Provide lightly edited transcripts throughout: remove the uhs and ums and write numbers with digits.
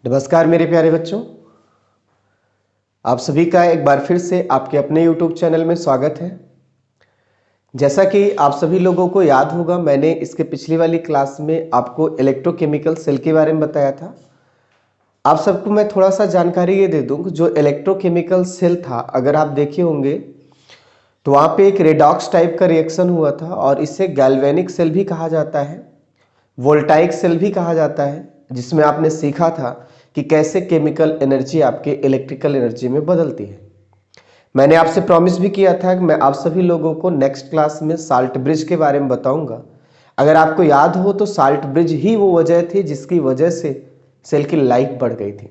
नमस्कार मेरे प्यारे बच्चों, आप सभी का एक बार फिर से आपके अपने YouTube चैनल में स्वागत है। जैसा कि आप सभी लोगों को याद होगा, मैंने इसके पिछली वाली क्लास में आपको इलेक्ट्रोकेमिकल सेल के बारे में बताया था। आप सबको मैं थोड़ा सा जानकारी ये दे दूं कि जो इलेक्ट्रोकेमिकल सेल था, अगर आप देखे होंगे तो वहाँ पे एक रेडॉक्स टाइप का रिएक्शन हुआ था और इसे गैल्वेनिक सेल भी कहा जाता है, वोल्टाइक सेल भी कहा जाता है, जिसमें आपने सीखा था कि कैसे केमिकल एनर्जी आपके इलेक्ट्रिकल एनर्जी में बदलती है। मैंने आपसे प्रॉमिस भी किया था कि मैं आप सभी लोगों को नेक्स्ट क्लास में साल्ट ब्रिज के बारे में बताऊंगा। अगर आपको याद हो तो साल्ट ब्रिज ही वो वजह थी जिसकी वजह से सेल की लाइफ बढ़ गई थी।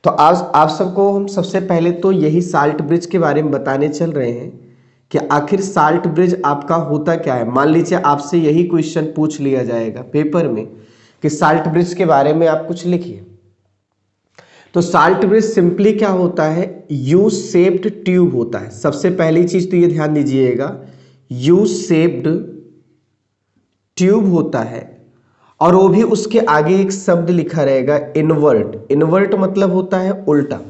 तो आज आप सबको हम सबसे पहले तो यही साल्ट ब्रिज के बारे में बताने चल रहे हैं कि आखिर साल्ट ब्रिज आपका होता क्या है। मान लीजिए आपसे यही क्वेश्चन पूछ लिया जाएगा पेपर में कि साल्ट ब्रिज के बारे में आप कुछ लिखिए, तो साल्ट ब्रिज सिंपली क्या होता है, यू शेप्ड ट्यूब होता है। सबसे पहली चीज तो ये ध्यान दीजिएगा, यू शेप्ड ट्यूब होता है और वो भी उसके आगे एक शब्द लिखा रहेगा इनवर्ट। इनवर्ट मतलब होता है उल्टा।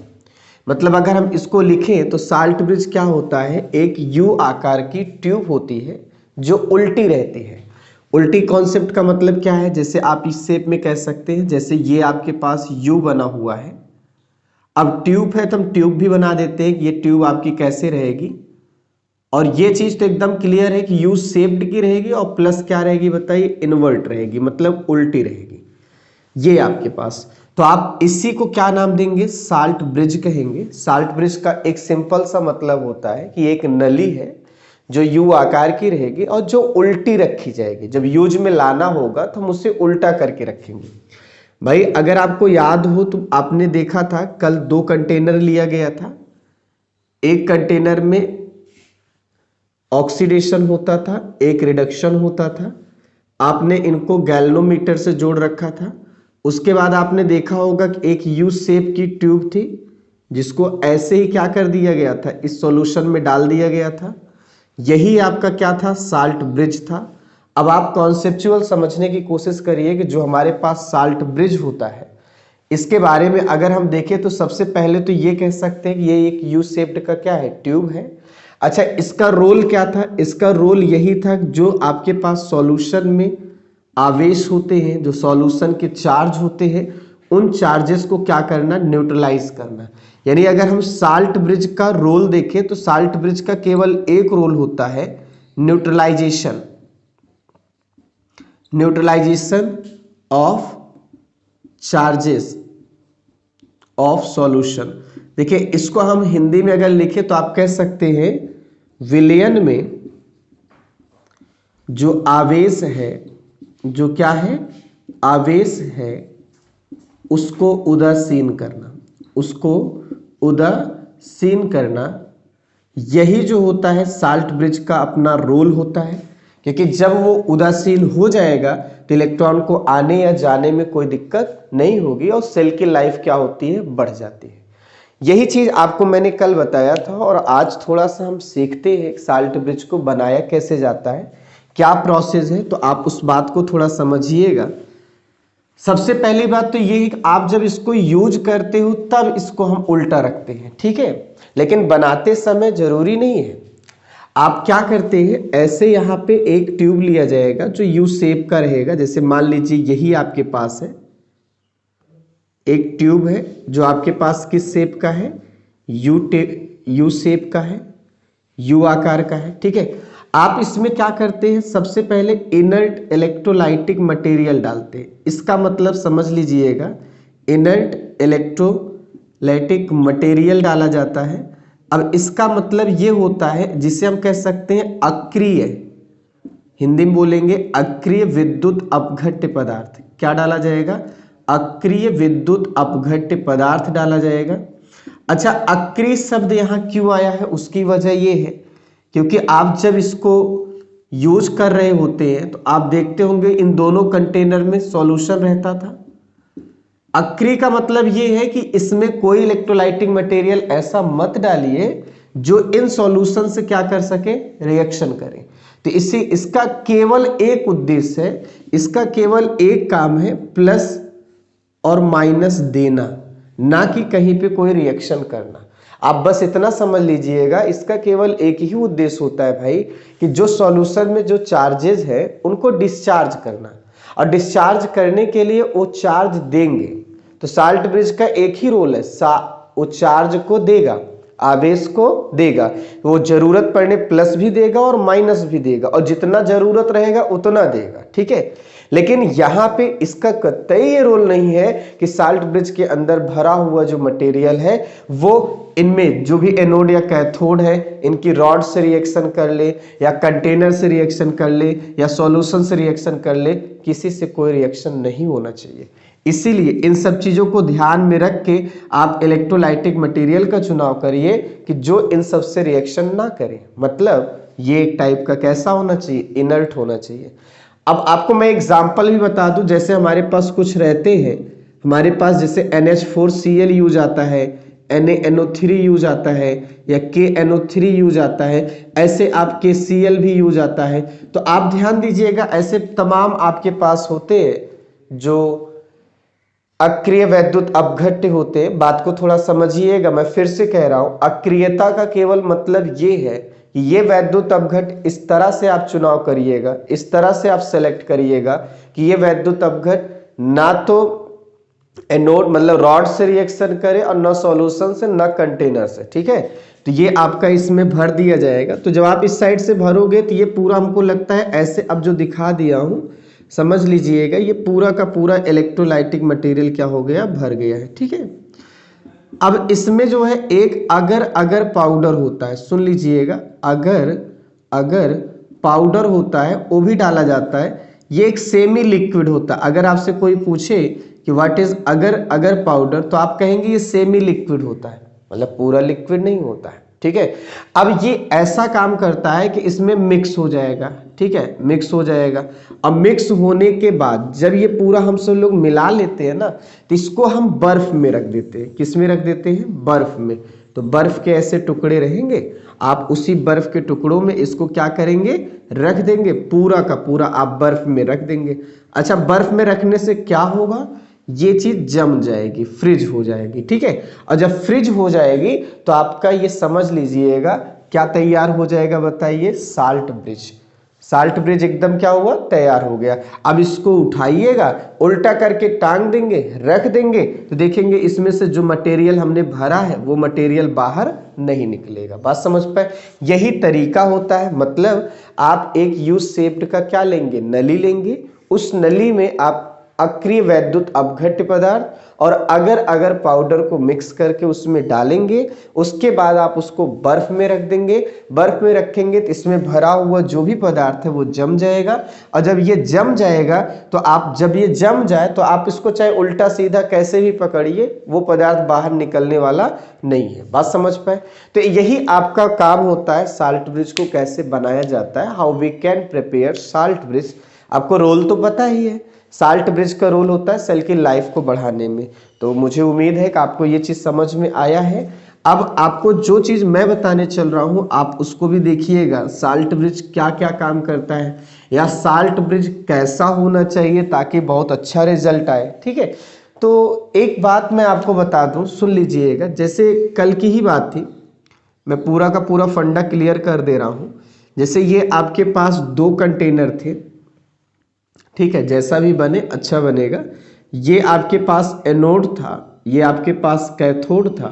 मतलब अगर हम इसको लिखें तो साल्ट ब्रिज क्या होता है, एक यू आकार की ट्यूब होती है जो उल्टी रहती है। उल्टी कॉन्सेप्ट का मतलब क्या है, जैसे आप इस शेप में कह सकते हैं, जैसे ये आपके पास यू बना हुआ है। अब ट्यूब है तो हम ट्यूब भी बना देते हैं कि ये ट्यूब आपकी कैसे रहेगी। और ये चीज तो एकदम क्लियर है कि यू शेप्ड की रहेगी और प्लस क्या रहेगी बताइए, इनवर्ट रहेगी, मतलब उल्टी रहेगी ये आपके पास। तो आप इसी को क्या नाम देंगे, साल्ट ब्रिज कहेंगे। साल्ट ब्रिज का एक सिंपल सा मतलब होता है कि एक नली है जो यू आकार की रहेगी और जो उल्टी रखी जाएगी। जब यूज में लाना होगा तो हम उसे उल्टा करके रखेंगे। भाई अगर आपको याद हो तो आपने देखा था कल दो कंटेनर लिया गया था। एक कंटेनर में ऑक्सीडेशन होता था, एक रिडक्शन होता था। आपने इनको गैल्वेनोमीटर से जोड़ रखा था। उसके बाद आपने देखा होगा कि एक यू शेप की ट्यूब थी जिसको ऐसे ही क्या कर दिया गया था, इस सॉल्यूशन में डाल दिया गया था। यही आपका क्या था, साल्ट ब्रिज था। अब आप कॉन्सेप्चुअल समझने की कोशिश करिए कि जो हमारे पास साल्ट ब्रिज होता है इसके बारे में अगर हम देखें तो सबसे पहले तो ये कह सकते हैं कि ये एक यू शेप्ड का क्या है, ट्यूब है। अच्छा, इसका रोल क्या था, इसका रोल यही था जो आपके पास सॉल्यूशन में आवेश होते हैं, जो सॉल्यूशन के चार्ज होते हैं, उन चार्जेस को क्या करना, न्यूट्रलाइज करना। यानी अगर हम साल्ट ब्रिज का रोल देखें तो साल्ट ब्रिज का केवल एक रोल होता है, neutralisation. Neutralisation of charges of solution. देखिए इसको हम हिंदी में अगर लिखें तो आप कह सकते हैं विलयन में जो आवेश है, जो क्या है, आवेश है, उसको उदासीन करना, उसको उदासीन करना। यही जो होता है साल्ट ब्रिज का अपना रोल होता है, क्योंकि जब वो उदासीन हो जाएगा तो इलेक्ट्रॉन को आने या जाने में कोई दिक्कत नहीं होगी और सेल की लाइफ क्या होती है, बढ़ जाती है। यही चीज आपको मैंने कल बताया था और आज थोड़ा सा हम सीखते हैं साल्ट ब्रिज को बनाया कैसे जाता है, क्या प्रोसेस है। तो आप उस बात को थोड़ा समझिएगा। सबसे पहली बात तो ये है कि आप जब इसको यूज करते हो तब इसको हम उल्टा रखते हैं, ठीक है, लेकिन बनाते समय जरूरी नहीं है। आप क्या करते हैं, ऐसे यहाँ पे एक ट्यूब लिया जाएगा जो यू शेप का रहेगा। जैसे मान लीजिए यही आपके पास है, एक ट्यूब है जो आपके पास किस शेप का है, यू शेप का है, यू आकार का है, ठीक है। आप इसमें क्या करते हैं, सबसे पहले इनर्ट इलेक्ट्रोलाइटिक मटेरियल डालते हैं। इसका मतलब समझ लीजिएगा, इनर्ट इलेक्ट्रोलाइटिक मटेरियल डाला जाता है। अब इसका मतलब ये होता है जिसे हम कह सकते हैं अक्रिय, हिंदी में बोलेंगे अक्रिय विद्युत अपघट्य पदार्थ। क्या डाला जाएगा, अक्रिय विद्युत अपघट्य पदार्थ डाला जाएगा। अच्छा, अक्रिय शब्द यहाँ क्यों आया है, उसकी वजह यह है क्योंकि आप जब इसको यूज कर रहे होते हैं तो आप देखते होंगे इन दोनों कंटेनर में सॉल्यूशन रहता था। अक्रिय का मतलब यह है कि इसमें कोई इलेक्ट्रोलाइटिक मटेरियल ऐसा मत डालिए जो इन सॉल्यूशन से क्या कर सके, रिएक्शन करे। तो इसका केवल एक उद्देश्य है, इसका केवल एक काम है, प्लस और माइनस देना, ना कि कहीं पे कोई रिएक्शन करना। आप बस इतना समझ लीजिएगा, इसका केवल एक ही उद्देश्य होता है भाई कि जो सॉल्यूशन में जो चार्जेस है उनको डिस्चार्ज करना, और डिस्चार्ज करने के लिए वो चार्ज देंगे। तो साल्ट ब्रिज का एक ही रोल है, वो चार्ज को देगा, आवेश को देगा। वो जरूरत पड़ने प्लस भी देगा और माइनस भी देगा, और जितना जरूरत रहेगा उतना देगा, ठीक है। लेकिन यहाँ पे इसका कतई ये रोल नहीं है कि साल्ट ब्रिज के अंदर भरा हुआ जो मटेरियल है वो इनमें जो भी एनोड या कैथोड है इनकी रॉड से रिएक्शन कर ले, या कंटेनर से रिएक्शन कर ले, या सॉल्यूशन से रिएक्शन कर ले, किसी से कोई रिएक्शन नहीं होना चाहिए। इसीलिए इन सब चीजों को ध्यान में रख के आप इलेक्ट्रोलाइटिक मटेरियल का चुनाव करिए कि जो इन सब से रिएक्शन ना करे। मतलब ये एक टाइप का कैसा होना चाहिए, इनर्ट होना चाहिए। अब आपको मैं एग्जांपल भी बता दूं, जैसे हमारे पास कुछ रहते हैं, हमारे पास जैसे NH4Cl यूज आता है, NaNO3 यूज आता है, या KNO3 यूज आता है, ऐसे आप KCl भी यूज आता है। तो आप ध्यान दीजिएगा, ऐसे तमाम आपके पास होते हैं जो अक्रिय वैद्युत अपघट्य होते हैं। बात को थोड़ा समझिएगा, मैं फिर से कह रहा हूं, अक्रियता का केवल मतलब ये है कि ये वैद्युत अपघट्य इस तरह से आप चुनाव करिएगा, इस तरह से आप सेलेक्ट करिएगा कि ये वैद्युत अपघट्य ना तो एनोड मतलब रॉड से रिएक्शन करे और ना सॉल्यूशन से ना कंटेनर से, ठीक है। तो ये आपका इसमें भर दिया जाएगा। तो जब आप इस साइड से भरोगे तो ये पूरा हमको लगता है ऐसे, अब जो दिखा दिया हूं समझ लीजिएगा, ये पूरा का पूरा इलेक्ट्रोलाइटिक मटेरियल क्या हो गया, भर गया है, ठीक है। अब इसमें जो है एक अगर पाउडर होता है, सुन लीजिएगा, अगर पाउडर होता है वो भी डाला जाता है। ये एक सेमी लिक्विड होता है। अगर आपसे कोई पूछे कि व्हाट इज अगर पाउडर, तो आप कहेंगे ये सेमी लिक्विड होता है, मतलब पूरा लिक्विड नहीं होता है, ठीक है। अब ये ऐसा काम करता है कि इसमें मिक्स हो जाएगा, ठीक है, मिक्स हो जाएगा। अब मिक्स होने के बाद जब ये पूरा हम सब लोग मिला लेते हैं ना, तो इसको हम बर्फ में रख देते हैं। किस में रख देते हैं, बर्फ में। तो बर्फ के ऐसे टुकड़े रहेंगे, आप उसी बर्फ के टुकड़ों में इसको क्या करेंगे, रख देंगे, पूरा का पूरा आप बर्फ में रख देंगे। अच्छा, बर्फ में रखने से क्या होगा, ये चीज जम जाएगी, फ्रिज हो जाएगी, ठीक है। और जब फ्रिज हो जाएगी तो आपका ये समझ लीजिएगा क्या तैयार हो जाएगा, बताइए, साल्ट ब्रिज। साल्ट ब्रिज एकदम क्या हुआ, तैयार हो गया। अब इसको उठाइएगा, उल्टा करके टांग देंगे, रख देंगे, तो देखेंगे इसमें से जो मटेरियल हमने भरा है वो मटेरियल बाहर नहीं निकलेगा। बात समझ पाए, यही तरीका होता है। मतलब आप एक यू शेप्ड का क्या लेंगे, नली लेंगे, उस नली में आप अक्रिय वैद्युत अपघट्य पदार्थ और अगर पाउडर को मिक्स करके उसमें डालेंगे। उसके बाद आप उसको बर्फ में रख देंगे। बर्फ में रखेंगे तो इसमें भरा हुआ जो भी पदार्थ है वो जम जाएगा। और जब ये जम जाएगा तो आप, जब ये जम जाए तो आप इसको चाहे उल्टा सीधा कैसे भी पकड़िए, वो पदार्थ बाहर निकलने वाला नहीं है। बात समझ पाए, तो यही आपका काम होता है, साल्ट ब्रिज को कैसे बनाया जाता है, how we can prepare salt bridge. आपको रोल तो पता ही है, साल्ट ब्रिज का रोल होता है सेल की लाइफ को बढ़ाने में। तो मुझे उम्मीद है कि आपको ये चीज समझ में आया है। अब आपको जो चीज मैं बताने चल रहा हूं आप उसको भी देखिएगा, साल्ट ब्रिज क्या क्या काम करता है, या साल्ट ब्रिज कैसा होना चाहिए ताकि बहुत अच्छा रिजल्ट आए, ठीक है। तो एक बात मैं आपको बता दूं, सुन लीजिएगा। जैसे कल की ही बात थी, मैं पूरा का पूरा फंडा क्लियर कर दे रहा हूं। जैसे ये आपके पास दो कंटेनर थे, ठीक है, जैसा भी बने अच्छा बनेगा। ये आपके पास एनोड था, ये आपके पास कैथोड था।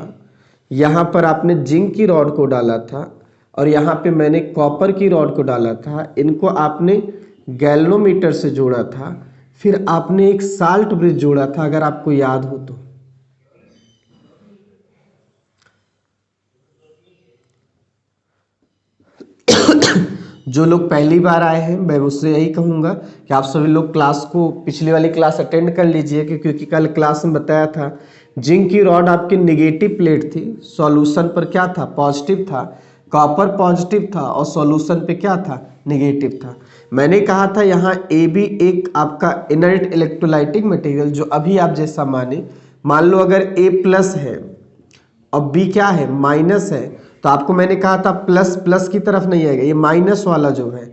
यहाँ पर आपने जिंक की रॉड को डाला था और यहाँ पे मैंने कॉपर की रॉड को डाला था। इनको आपने गैल्वेनोमीटर से जोड़ा था, फिर आपने एक साल्ट ब्रिज जोड़ा था, अगर आपको याद हो तो। जो लोग पहली बार आए हैं मैं उससे यही कहूँगा कि आप सभी लोग क्लास को, पिछली वाली क्लास अटेंड कर लीजिए, क्योंकि कल क्लास में बताया था जिंक की रॉड आपकी निगेटिव प्लेट थी, सॉल्यूशन पर क्या था, पॉजिटिव था। कॉपर पॉजिटिव था और सॉल्यूशन पे क्या था, निगेटिव था। मैंने कहा था यहाँ ए बी एक आपका इनर्ट इलेक्ट्रोलाइटिक मटेरियल, जो अभी आप जैसा माने, मान लो अगर ए प्लस है और बी क्या है, माइनस है, तो आपको मैंने कहा था प्लस प्लस की तरफ नहीं आएगा, ये माइनस वाला जो है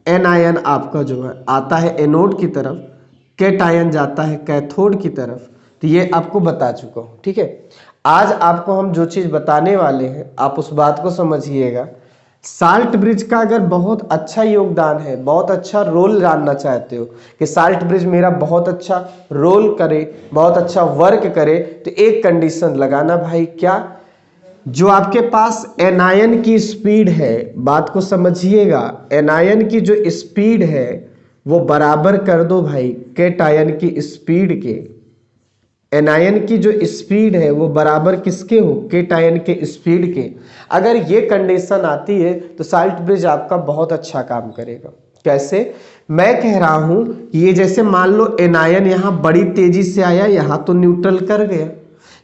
एन आयन आपका जो है आता है एनोड की तरफ, कैट आयन जाता है कैथोड की तरफ। तो ये आपको बता चुका हूँ, ठीक है। आज आपको हम जो चीज बताने वाले हैं आप उस बात को समझिएगा। साल्ट ब्रिज का अगर बहुत अच्छा योगदान है, बहुत अच्छा रोल जानना चाहते हो कि साल्ट ब्रिज मेरा बहुत अच्छा रोल करे, बहुत अच्छा वर्क करे, तो एक कंडीशन लगाना भाई, क्या? जो आपके पास एनायन की स्पीड है, बात को समझिएगा, एनायन की जो स्पीड है वो बराबर कर दो भाई कैटायन की स्पीड के। एनायन की जो स्पीड है वो बराबर किसके हो? कैटायन के स्पीड के। अगर ये कंडीशन आती है तो साल्ट ब्रिज आपका बहुत अच्छा काम करेगा। कैसे? मैं कह रहा हूं कि ये जैसे मान लो एनायन यहां बड़ी तेजी से आया, यहां तो न्यूट्रल कर गया,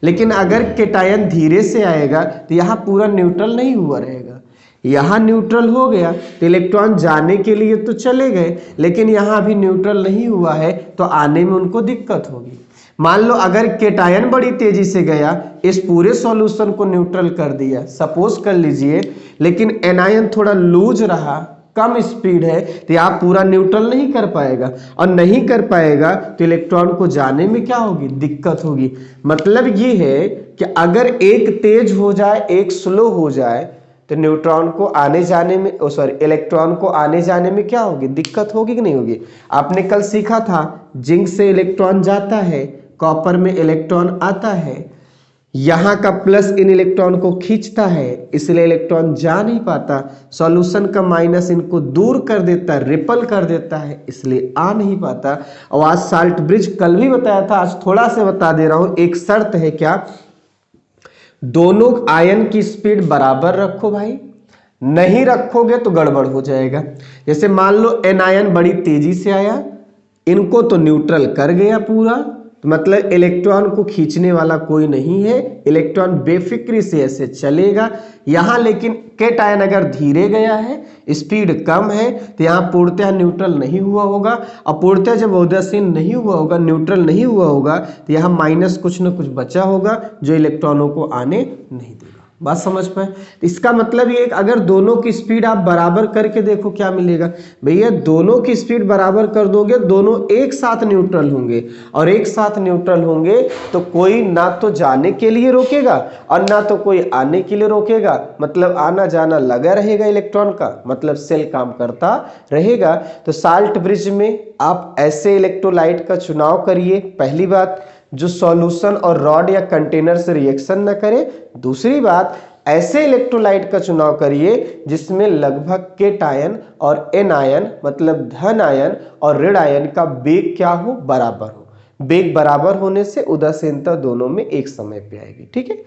लेकिन अगर कैटायन धीरे से आएगा तो यहां पूरा न्यूट्रल नहीं हुआ रहेगा। यहां न्यूट्रल हो गया तो इलेक्ट्रॉन जाने के लिए तो चले गए, लेकिन यहां अभी न्यूट्रल नहीं हुआ है तो आने में उनको दिक्कत होगी। मान लो अगर कैटायन बड़ी तेजी से गया, इस पूरे सॉल्यूशन को न्यूट्रल कर दिया, सपोज कर लीजिए, लेकिन एनायन थोड़ा लूज रहा, कम स्पीड है, तो यहाँ पूरा न्यूट्रल नहीं कर पाएगा, और नहीं कर पाएगा तो इलेक्ट्रॉन को जाने में क्या होगी? दिक्कत होगी। मतलब ये है कि अगर एक तेज हो जाए एक स्लो हो जाए तो न्यूट्रॉन को आने जाने में इलेक्ट्रॉन को आने जाने में क्या होगी? दिक्कत होगी कि नहीं होगी? आपने कल सीखा था जिंक से इलेक्ट्रॉन जाता है, कॉपर में इलेक्ट्रॉन आता है, यहां का प्लस इन इलेक्ट्रॉन को खींचता है, इसलिए इलेक्ट्रॉन जा नहीं पाता, सॉल्यूशन का माइनस इनको दूर कर देता है, रिपल कर देता है, इसलिए आ नहीं पाता। और आज साल्ट ब्रिज कल भी बताया था, आज थोड़ा से बता दे रहा हूं। एक शर्त है, क्या? दोनों आयन की स्पीड बराबर रखो भाई, नहीं रखोगे तो गड़बड़ हो जाएगा। जैसे मान लो एन आयन बड़ी तेजी से आया, इनको तो न्यूट्रल कर गया पूरा, तो मतलब इलेक्ट्रॉन को खींचने वाला कोई नहीं है, इलेक्ट्रॉन बेफिक्री से ऐसे चलेगा। यहां लेकिन कैटायन अगर धीरे गया है, स्पीड कम है, तो यहां पूर्णतः न्यूट्रल नहीं हुआ होगा, और पूर्णतः जब उदासीन नहीं हुआ होगा, न्यूट्रल नहीं हुआ होगा, तो यहां माइनस कुछ न कुछ बचा होगा जो इलेक्ट्रॉनों को आने नहीं देगा। बात समझ पाए? तो इसका मतलब ये अगर दोनों की स्पीड आप बराबर करके देखो क्या मिलेगा भैया, दोनों की स्पीड बराबर कर दोगे, दोनों एक साथ न्यूट्रल होंगे, और एक साथ न्यूट्रल होंगे तो कोई ना तो जाने के लिए रोकेगा और ना तो कोई आने के लिए रोकेगा, मतलब आना जाना लगा रहेगा इलेक्ट्रॉन का, मतलब सेल काम करता रहेगा। तो साल्ट ब्रिज में आप ऐसे इलेक्ट्रोलाइट का चुनाव करिए, पहली बात, जो सॉल्यूशन और रॉड या कंटेनर से रिएक्शन न करे। दूसरी बात, ऐसे इलेक्ट्रोलाइट का चुनाव करिए जिसमें लगभग कैटायन और एनायन मतलब धन आयन और ऋण आयन का वेग क्या हो? बराबर हो। वेग बराबर होने से उदासीनता दोनों में एक समय पे आएगी, ठीक है।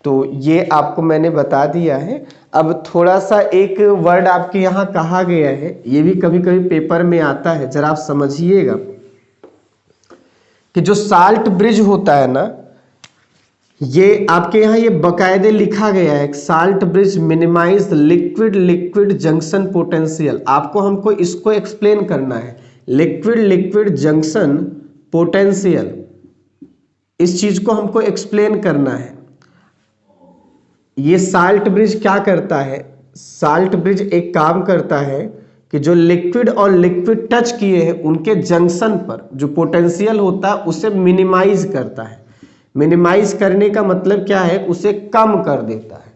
तो ये आपको मैंने बता दिया है। अब थोड़ा सा एक वर्ड आपके यहाँ कहा गया है, ये भी कभी कभी पेपर में आता है, जरा आप समझिएगा कि जो साल्ट ब्रिज होता है ना, ये आपके यहाँ ये बकायदे लिखा गया है, salt bridge minimize liquid liquid junction potential. आपको हमको इसको एक्सप्लेन करना है, लिक्विड लिक्विड जंक्शन पोटेंशियल, इस चीज को हमको एक्सप्लेन करना है। ये साल्ट ब्रिज क्या करता है? साल्ट ब्रिज एक काम करता है कि जो लिक्विड और लिक्विड टच किए हैं उनके जंक्शन पर जो पोटेंशियल होता है उसे मिनिमाइज करता है। मिनिमाइज करने का मतलब क्या है? उसे कम कर देता है।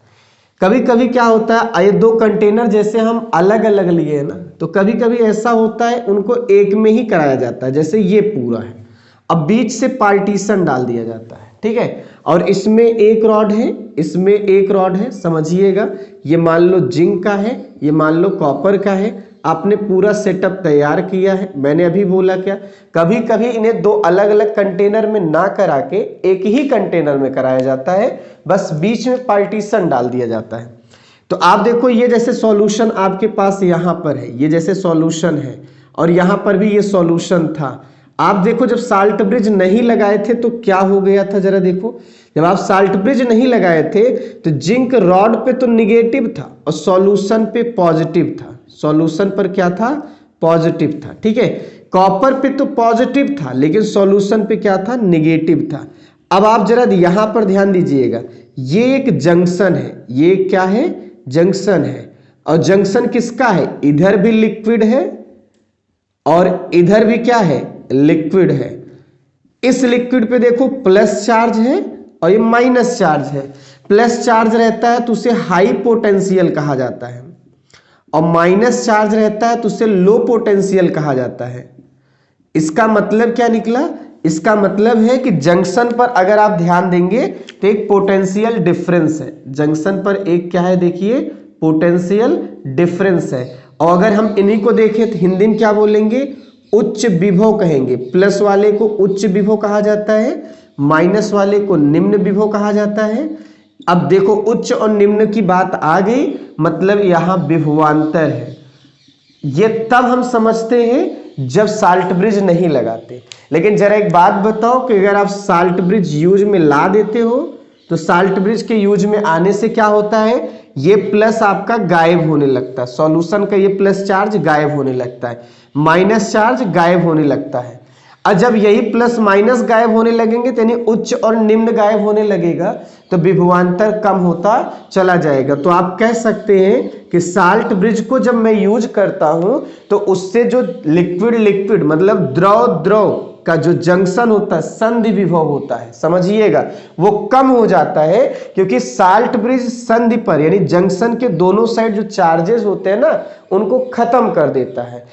कभी कभी क्या होता है, ये दो कंटेनर जैसे हम अलग अलग लिए हैं ना, तो कभी कभी ऐसा होता है उनको एक में ही कराया जाता है, जैसे ये पूरा है, अब बीच से पार्टीशन डाल दिया जाता है, ठीक है, और इसमें एक रॉड है, इसमें एक रॉड है, समझिएगा, ये मान लो जिंक का है, ये मान लो कॉपर का है। आपने पूरा सेटअप तैयार किया है। मैंने अभी बोला क्या, कभी कभी इन्हें दो अलग अलग कंटेनर में ना करा के एक ही कंटेनर में कराया जाता है, बस बीच में पार्टीशन डाल दिया जाता है। तो आप देखो, ये जैसे सॉल्यूशन आपके पास यहाँ पर है, ये जैसे सॉल्यूशन है, और यहाँ पर भी ये सॉल्यूशन था। आप देखो जब साल्ट ब्रिज नहीं लगाए थे तो क्या हो गया था, जरा देखो, जब आप साल्ट ब्रिज नहीं लगाए थे तो जिंक रॉड पे तो निगेटिव था और सॉल्यूशन पे पॉजिटिव था। सॉल्यूशन पर क्या था? पॉजिटिव था, ठीक है। कॉपर पे तो पॉजिटिव था लेकिन सॉल्यूशन पे क्या था? निगेटिव था। अब आप जरा यहां पर ध्यान दीजिएगा, ये एक जंक्शन है, ये क्या है? जंक्शन है, और जंक्शन किसका है? इधर भी लिक्विड है और इधर भी क्या है? लिक्विड है। इस लिक्विड पे देखो प्लस चार्ज है और ये माइनस चार्ज है। प्लस चार्ज रहता है तो उसे हाई पोटेंशियल कहा जाता है, और माइनस चार्ज रहता है तो उसे लो पोटेंशियल कहा जाता है। इसका मतलब क्या निकला? इसका मतलब है कि जंक्शन पर अगर आप ध्यान देंगे तो एक पोटेंशियल डिफरेंस है। जंक्शन पर एक क्या है, देखिए पोटेंशियल डिफरेंस है। और अगर हम इन्हीं को देखें तो हिंदी में क्या बोलेंगे? उच्च विभव कहेंगे। प्लस वाले को उच्च विभव कहा जाता है, माइनस वाले को निम्न विभव कहा जाता है। अब देखो उच्च और निम्न की बात आ गई, मतलब यहां विभवांतर है। ये तब हम समझते हैं जब साल्ट ब्रिज नहीं लगाते। लेकिन जरा एक बात बताओ कि अगर आप साल्ट ब्रिज यूज में ला देते हो तो साल्ट ब्रिज के यूज में आने से क्या होता है? ये प्लस आपका गायब होने लगता है, सॉल्यूशन का ये प्लस चार्ज गायब होने लगता है, माइनस चार्ज गायब होने लगता है। और जब यही प्लस माइनस गायब होने लगेंगे तो यानी उच्च और निम्न गायब होने लगेगा, तो विभवांतर कम होता चला जाएगा। तो आप कह सकते हैं कि साल्ट ब्रिज को जब मैं यूज करता हूं तो उससे जो लिक्विड लिक्विड मतलब द्रव द्रव का जो जंक्शन होता है, संधि विभव होता है, समझिएगा, वो कम हो जाता है। क्योंकि साल्ट ब्रिज संधि पर यानी जंक्शन के दोनों साइड जो चार्जेस होते हैं ना, उनको खत्म कर देता है,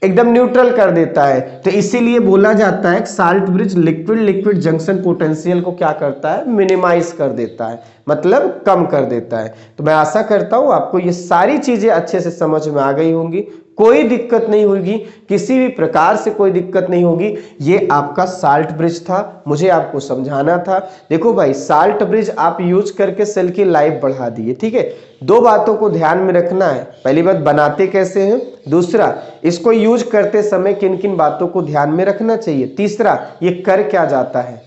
एकदम न्यूट्रल कर देता है। तो इसीलिए बोला जाता है कि salt bridge liquid liquid junction potential को क्या करता है? मिनिमाइज कर देता है, मतलब कम कर देता है। तो मैं आशा करता हूं आपको ये सारी चीजें अच्छे से समझ में आ गई होंगी, कोई दिक्कत नहीं होगी, किसी भी प्रकार से कोई दिक्कत नहीं होगी। ये आपका साल्ट ब्रिज था, मुझे आपको समझाना था। देखो भाई, साल्ट ब्रिज आप यूज करके सेल की लाइफ बढ़ा दिए, ठीक है। दो बातों को ध्यान में रखना है, पहली बात बनाते कैसे हैं, दूसरा इसको यूज करते समय किन किन बातों को ध्यान में रखना चाहिए, तीसरा ये कर क्या जाता है।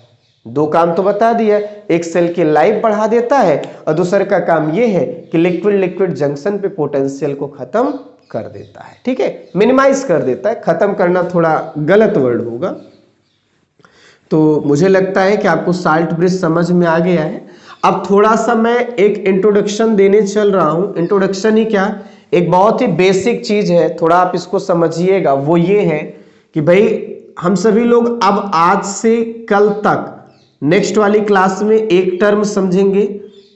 दो काम तो बता दिया, एक सेल की लाइफ बढ़ा देता है और दूसरे का काम ये है कि लिक्विड लिक्विड जंक्शन पे पोटेंशियल को खत्म कर देता है, ठीक है, मिनिमाइज कर देता है। खत्म करना थोड़ा गलत वर्ड होगा। तो मुझे लगता है कि आपको साल्ट ब्रिज समझ में आ गया है। अब थोड़ा सा मैं एक इंट्रोडक्शन देने चल रहा हूं। इंट्रोडक्शन ही क्या, एक बहुत ही बेसिक चीज है, थोड़ा आप इसको समझिएगा। वो ये है कि भाई हम सभी लोग अब आज से कल तक नेक्स्ट वाली क्लास में एक टर्म समझेंगे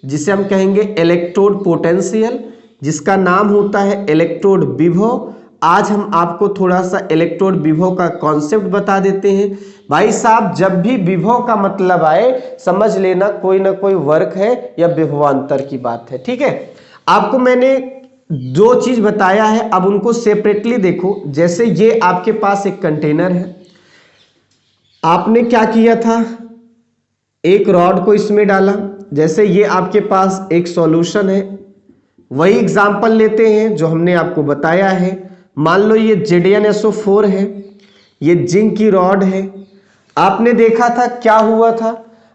जिसे हम कहेंगे इलेक्ट्रोड पोटेंशियल, जिसका नाम होता है इलेक्ट्रोड विभव। आज हम आपको थोड़ा सा इलेक्ट्रोड विभव का कॉन्सेप्ट बता देते हैं। भाई साहब, जब भी विभव का मतलब आए समझ लेना कोई ना कोई वर्क है या विभवांतर की बात है, ठीक है। आपको मैंने दो चीज बताया है, अब उनको सेपरेटली देखो। जैसे ये आपके पास एक कंटेनर है, आपने क्या किया था, एक रॉड को इसमें डाला। जैसे ये आपके पास एक सॉल्यूशन है, वही एग्जांपल लेते हैं जो हमने आपको बताया है। मान लो ये ZnSO4 है, ये जिंक की रॉड है। आपने देखा था क्या हुआ था,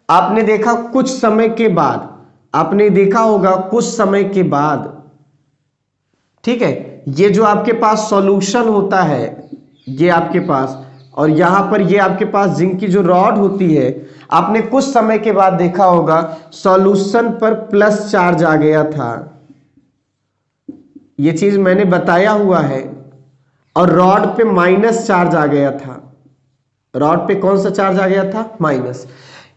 आपने देखा कुछ समय के बाद, आपने देखा होगा कुछ समय के बाद, ठीक है, ये जो आपके पास सॉल्यूशन होता है ये आपके पास, और यहां पर ये आपके पास जिंक की जो रॉड होती है, आपने कुछ समय के बाद देखा होगा सॉल्यूशन पर प्लस चार्ज आ गया था। ये चीज मैंने बताया हुआ है। और रॉड पे माइनस चार्ज आ गया था। रॉड पे कौन सा चार्ज आ गया था? माइनस।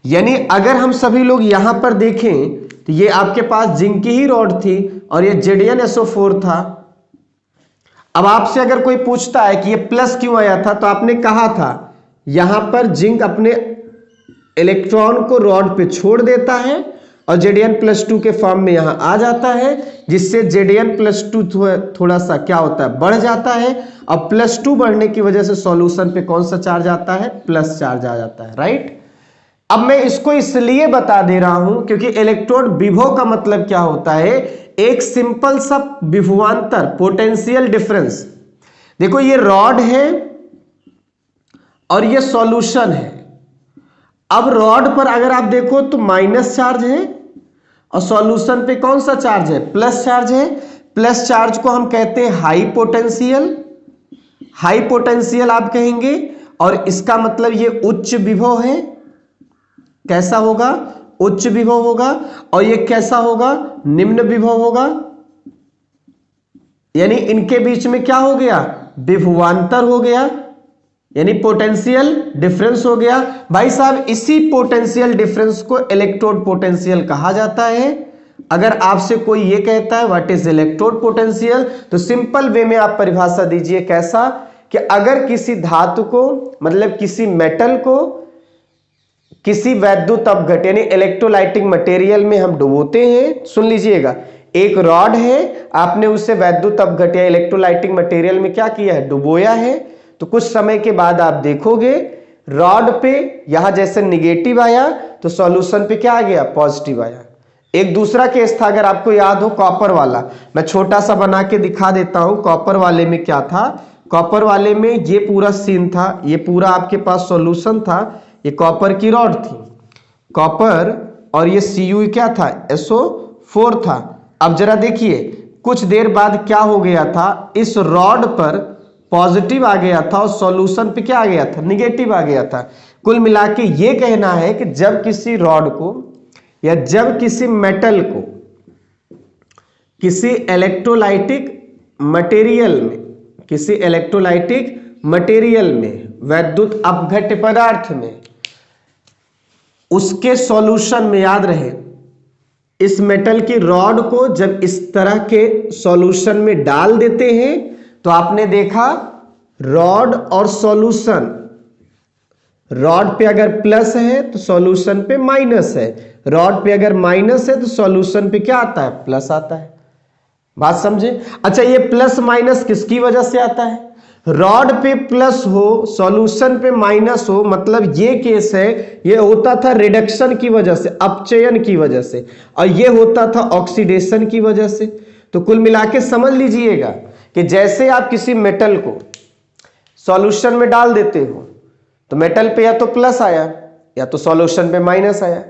यानी अगर हम सभी लोग यहां पर देखें तो ये आपके पास जिंक की ही रॉड थी और ये ZnSO4 था। अब आपसे अगर कोई पूछता है कि ये प्लस क्यों आया था, तो आपने कहा था यहां पर जिंक अपने इलेक्ट्रॉन को रॉड पे छोड़ देता है और Zn+2 के फॉर्म में यहां आ जाता है, जिससे Zn+2 थोड़ा सा क्या होता है, बढ़ जाता है। और +2 बढ़ने की वजह से सॉल्यूशन पे कौन सा चार्ज आता है? प्लस चार्ज आ जाता है, राइट। अब मैं इसको इसलिए बता दे रहा हूं क्योंकि इलेक्ट्रोड विभव का मतलब क्या होता है, एक सिंपल सा विभवांतर, पोटेंशियल डिफरेंस। देखो ये रॉड है और ये सॉल्यूशन है। अब रॉड पर अगर आप देखो तो माइनस चार्ज है और सॉल्यूशन पे कौन सा चार्ज है? प्लस चार्ज है। प्लस चार्ज को हम कहते हैं हाई पोटेंशियल, हाई पोटेंशियल आप कहेंगे। और इसका मतलब ये उच्च विभव है। कैसा होगा? उच्च विभव होगा। और ये कैसा होगा? निम्न विभव होगा। यानी इनके बीच में क्या हो गया? विभवांतर हो गया। यानी पोटेंशियल डिफरेंस हो गया। भाई साहब इसी पोटेंशियल डिफरेंस को इलेक्ट्रोड पोटेंशियल कहा जाता है। अगर आपसे कोई ये कहता है व्हाट इज इलेक्ट्रोड पोटेंशियल, तो सिंपल वे में आप परिभाषा दीजिए कैसा, कि अगर किसी धातु को मतलब किसी मेटल को किसी वैद्युत अपघट यानी इलेक्ट्रोलाइटिक मटेरियल में हम डुबोते हैं। सुन लीजिएगा, एक रॉड है, आपने उसे वैद्युत अपघट या इलेक्ट्रोलाइटिक मटेरियल में क्या किया है, डुबोया है। तो कुछ समय के बाद आप देखोगे रॉड पे यहां जैसे निगेटिव आया तो सॉल्यूशन पे क्या आ गया, पॉजिटिव आया। एक दूसरा केस था, अगर आपको याद हो कॉपर वाला, मैं छोटा सा बना के दिखा देता हूं। कॉपर वाले में क्या था, कॉपर वाले में ये पूरा सीन था, ये पूरा आपके पास सॉल्यूशन था, ये कॉपर की रॉड थी, कॉपर, और ये Cu क्या था, SO4 था। अब जरा देखिए कुछ देर बाद क्या हो गया था, इस रॉड पर पॉजिटिव आ गया था और सॉल्यूशन पे क्या आ गया था, निगेटिव आ गया था। कुल मिला के ये कहना है कि जब किसी रॉड को या जब किसी मेटल को किसी इलेक्ट्रोलाइटिक मटेरियल में, किसी इलेक्ट्रोलाइटिक मटेरियल में, वैद्युत अपघट्य पदार्थ में, उसके सॉल्यूशन में, याद रहे इस मेटल की रॉड को जब इस तरह के सॉल्यूशन में डाल देते हैं तो आपने देखा रॉड और सॉल्यूशन, रॉड पे अगर प्लस है तो सॉल्यूशन पे माइनस है, रॉड पे अगर माइनस है तो सॉल्यूशन पे क्या आता है, प्लस आता है। बात समझे। अच्छा ये प्लस माइनस किसकी वजह से आता है, रॉड पे प्लस हो सॉल्यूशन पे माइनस हो, मतलब ये केस है, ये होता था रिडक्शन की वजह से, अपचयन की वजह से, और ये होता था ऑक्सीडेशन की वजह से। तो कुल मिला के समझ लीजिएगा कि जैसे आप किसी मेटल को सॉल्यूशन में डाल देते हो तो मेटल पे या तो प्लस आया या तो सॉल्यूशन पे माइनस आया,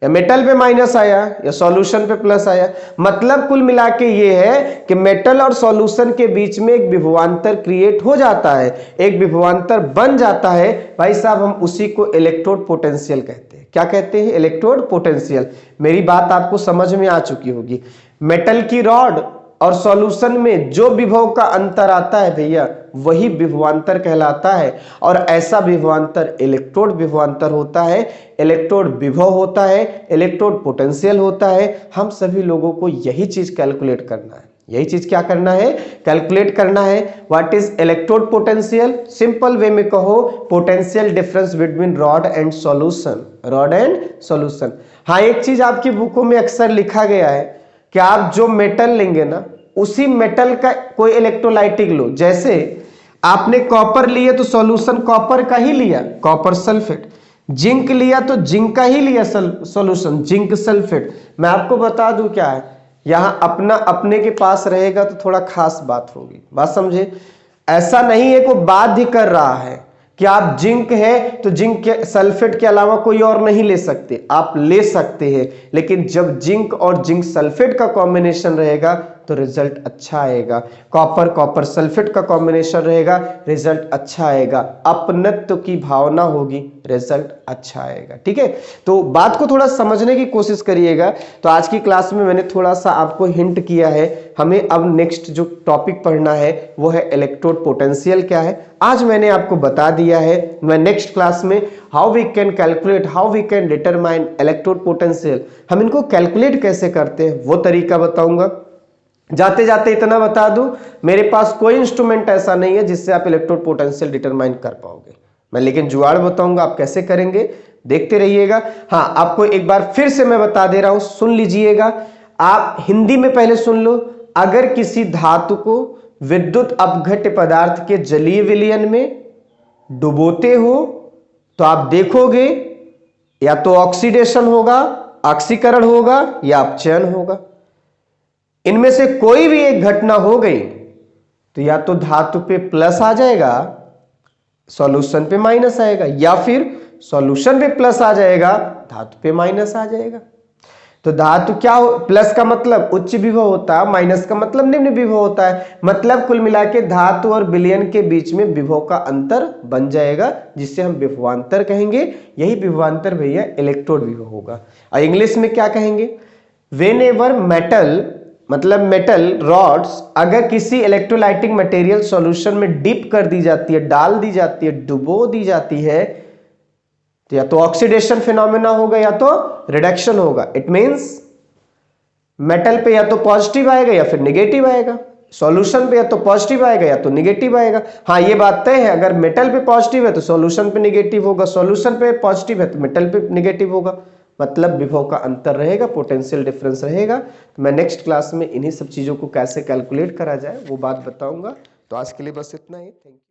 या मेटल पे माइनस आया या सॉल्यूशन पे प्लस आया। मतलब कुल मिला के ये है कि मेटल और सॉल्यूशन के बीच में एक विभवांतर क्रिएट हो जाता है, एक विभवांतर बन जाता है। भाई साहब हम उसी को इलेक्ट्रोड पोटेंशियल कहते हैं। क्या कहते हैं, इलेक्ट्रोड पोटेंशियल। मेरी बात आपको समझ में आ चुकी होगी। मेटल की रॉड और सॉल्यूशन में जो विभव का अंतर आता है भैया वही विभवांतर कहलाता है, और ऐसा विभवांतर इलेक्ट्रोड विभवांतर होता है, इलेक्ट्रोड विभव होता है, इलेक्ट्रोड पोटेंशियल होता है। हम सभी लोगों को यही चीज कैलकुलेट करना है, यही चीज क्या करना है, कैलकुलेट करना है। What is electrode potential, simple way में कहो potential difference between rod and solution, rod and solution. हाँ एक चीज आपकी बुकों में अक्सर लिखा गया है कि आप जो मेटल लेंगे ना उसी मेटल का कोई इलेक्ट्रोलाइटिक लो, जैसे आपने कॉपर लिए तो सॉल्यूशन कॉपर का ही लिया, कॉपर सल्फेट, जिंक लिया तो जिंक का ही लिया सॉल्यूशन, जिंक सल्फेट। मैं आपको बता दूं क्या है, यहां अपना अपने के पास रहेगा तो थोड़ा खास बात होगी, बात समझे। ऐसा नहीं है कोई बाध्य कर रहा है कि आप जिंक है तो जिंक के सल्फेट के अलावा कोई और नहीं ले सकते, आप ले सकते हैं, लेकिन जब जिंक और जिंक सल्फेट का कॉम्बिनेशन रहेगा तो रिजल्ट अच्छा आएगा। कॉपर कॉपर सल्फेट का कॉम्बिनेशन रहेगा, रिजल्ट अच्छा आएगा। अपनत्व की भावना होगी, रिजल्ट अच्छा आएगा। ठीक है, तो बात को थोड़ा समझने की कोशिश करिएगा। तो आज की क्लास में मैंने थोड़ा सा आपको हिंट किया है, हमें अब नेक्स्ट जो टॉपिक पढ़ना है वो है इलेक्ट्रोड पोटेंशियल क्या है। आज मैंने आपको बता दिया है, मैं नेक्स्ट क्लास में how we can calculate, how we can determine electrode potential, हम इनको कैलकुलेट कैसे करते हैं वो तरीका बताऊंगा। जाते जाते इतना बता दूं, मेरे पास कोई इंस्ट्रूमेंट ऐसा नहीं है जिससे आप इलेक्ट्रोड पोटेंशियल डिटरमाइन कर पाओगे, मैं लेकिन जुगाड़ बताऊंगा आप कैसे करेंगे, देखते रहिएगा। हाँ आपको एक बार फिर से मैं बता दे रहा हूं, सुन लीजिएगा, आप हिंदी में पहले सुन लो। अगर किसी धातु को विद्युत अपघट्य पदार्थ के जलीय विलयन में डुबोते हो तो आप देखोगे या तो ऑक्सीडेशन होगा, ऑक्सीकरण होगा या अपचयन होगा। इनमें से कोई भी एक घटना हो गई तो या तो धातु पे प्लस आ जाएगा, सॉल्यूशन पे माइनस आएगा, या फिर सॉल्यूशन पे प्लस आ जाएगा, धातु पे माइनस आ जाएगा। तो धातु क्या हो, प्लस का मतलब उच्च विभव होता है, माइनस का मतलब निम्न विभव होता है। मतलब कुल मिला के धातु और विलयन के बीच में विभव का अंतर बन जाएगा, जिससे हम विभवांतर कहेंगे। यही विभवांतर भैया इलेक्ट्रोड विभव होगा। और इंग्लिश में क्या कहेंगे, वेन एवर मेटल मतलब मेटल रॉड्स अगर किसी इलेक्ट्रोलाइटिक मटेरियल सॉल्यूशन में डिप कर दी जाती है, डाल दी जाती है, डुबो दी जाती है, तो या तो ऑक्सीडेशन फिनोमेना होगा या तो रिडक्शन होगा। इट मींस मेटल पे या तो पॉजिटिव आएगा या फिर निगेटिव आएगा, सॉल्यूशन पे या तो पॉजिटिव आएगा या तो निगेटिव आएगा। हाँ ये बात तय है, अगर मेटल पे पॉजिटिव है तो सॉल्यूशन पे निगेटिव होगा, सॉल्यूशन पे पॉजिटिव है तो मेटल पे निगेटिव होगा, मतलब विभव का अंतर रहेगा, पोटेंशियल डिफरेंस रहेगा। तो मैं नेक्स्ट क्लास में इन्हीं सब चीजों को कैसे कैलकुलेट करा जाए वो बात बताऊंगा। तो आज के लिए बस इतना ही। Thank you.